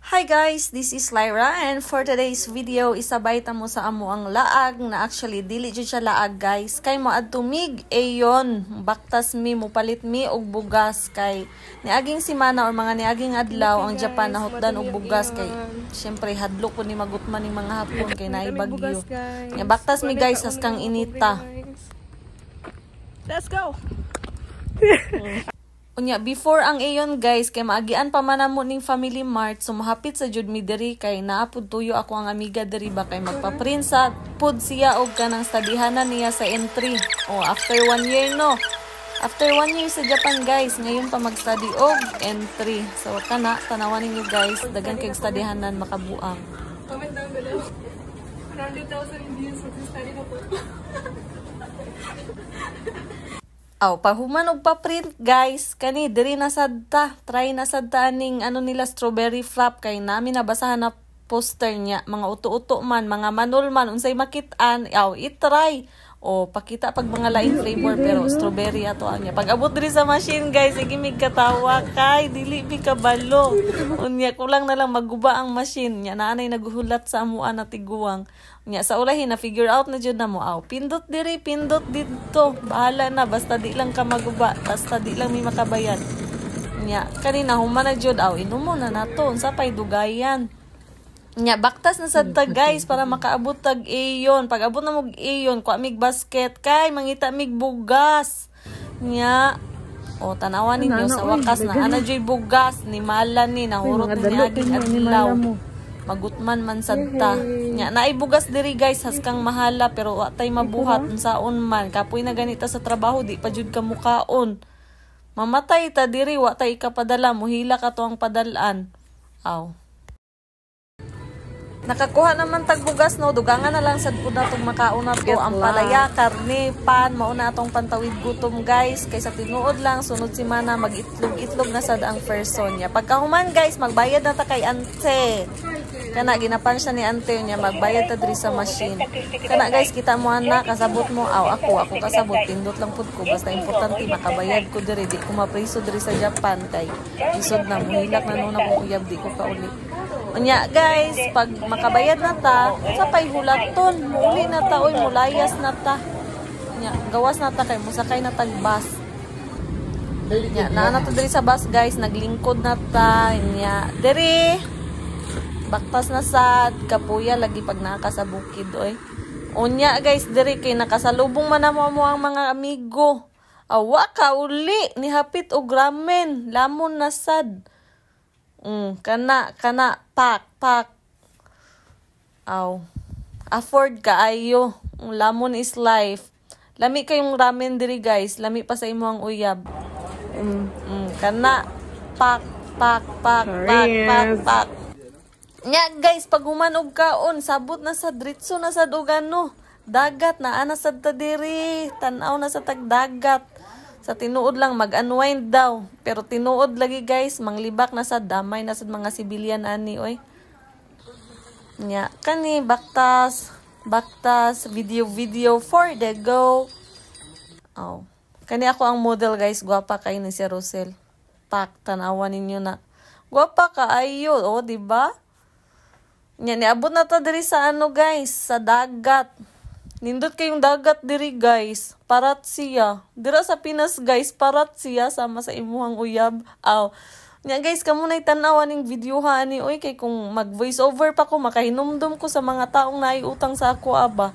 Hi guys, this is Lyra and for today's video isabay ta mo sa amo ang laag na actually dili jud siya laag guys. Kay mo adtumig ayon baktas mi mupalit mi og bugas kay niaging semana or mga niaging adlaw ang Japan nahutdan og bugas kay syempre hadlok po ni magutman ning mga hapon kay naay bagyo. Nya baktas mi guys haskang inita. Let's go. Unya, before ang ayon guys, kay maagian pa man namo ning Family Mart, sumahapit sa jud mi diri kay naapud tuyo ako ang amiga diri ba kay magpa-print sa pud siya og kanang studyhanan niya sa entry. O after 1 year no. After 1 year sa Japan guys, ngayon pa mag-study og entry. So kana tanawan ninyo guys, dagan kay studyhanan makabuang. Comment down below. 100,000 views sa study ko po. Aw, pahuman og pa-print guys. Kani diri na sadta. Try na sadta ning ano nila strawberry flap kay nami nabasahan na poster niya. Mga uto-uto man, mga manol man unsay makit-an, aw i-try. O pakita pag mga lain flavor pero strawberry ato anya. Pag abot diri sa machine guys, sige mig katawa kay dili mi kabalo. Unya kulang na lang maguba ang machine. Nya naanay naguhulat sa amuan na tiguang. Nya sa ulahi na figure out na jud na mo aw. Pindot diri, pindot didto. Bahala na basta di lang ka maguba, basta di lang mi makabayan. Nya kanina human na jud aw inumo na nato unsa pay dugayan. Nya baktas na sad ta guys para makaabot tag ayon. Pag abot na mo ayon, kuha mig basket kay mangita mig bugas. Nya o tanawan ninyo sa wakas na ana joy bugas ni malan ni nahurot ni aging adlaw. Magutman man sadta. Nya naay bugas diri guys haskang mahala pero wa tay mabuhat unsaon man. Kapoy na ganita sa trabaho di pa jud ka mukaon. Mamatay ta diri wa tay kapadala muhila ka to ang padalan. Aw. Nakakuha naman tag bugas no, dugangan na lang sad pud natong makaon na to ang palaya, karne, pan, mao na atong pantawid gutom guys. Kaysa tinuod lang sunod semana mag-itlog na sad ang person niya. Pagkahuman guys, magbayad na ta kay ante. Kana ginapan siya ni ante niya, magbayad ta diri sa machine. Kana guys, kita mo ana kasabot mo, aw ako kasabot pindot lang pud ko basta importante makabayad ko diri, di ko mapriso diri sa Japan kay isod na muhilak na nuna ko uyab di ko kauli. Unya guys, pag makabayad na ta, sapay hulaton, muli na ta, oy mulayas na ta. Unya, gawas na ta kay musakay na tag bus. Unya, naana to diri sa bus guys, naglingkod na ta. Unya, diri baktas na sad, kapuya lagi pag naka sa bukid oy. Unya guys, diri kay nakasalubong man namo ang mga amigo. Awa ka uli ni hapit og ramen, lamon na sad. Kana pak. Aw. Afford ka ayo. Lamon is life. Lami kayong ramen diri guys, lami pa sa imo ang uyab. Kana pak. Nya guys, pag humanog kaon, sabot na sa dritso na sa dugano. Dagat na ana sad ta diri, tan-aw na sa tagdagat. Sa tinuod lang mag-unwind daw. Pero tinuod lagi guys, manglibak na sa damay na sa mga sibilyan ani oy. Nya kani baktas video for the go. Oh. Kani ako ang model guys, gwapa kay ni si Rosel. Pak tanawan ninyo na. Gwapa ka ayo, oh di ba? Nya niabot na ta diri sa ano guys, sa dagat. Nindot kayong dagat diri guys, parat siya. Dira sa Pinas guys, parat siya sama sa imuhang uyab. Aw. Nya guys, kamo nay tan-awan ning video ha ani oy kay kung mag voice over pa ko makahinumdum ko sa mga taong naay utang sa ako aba.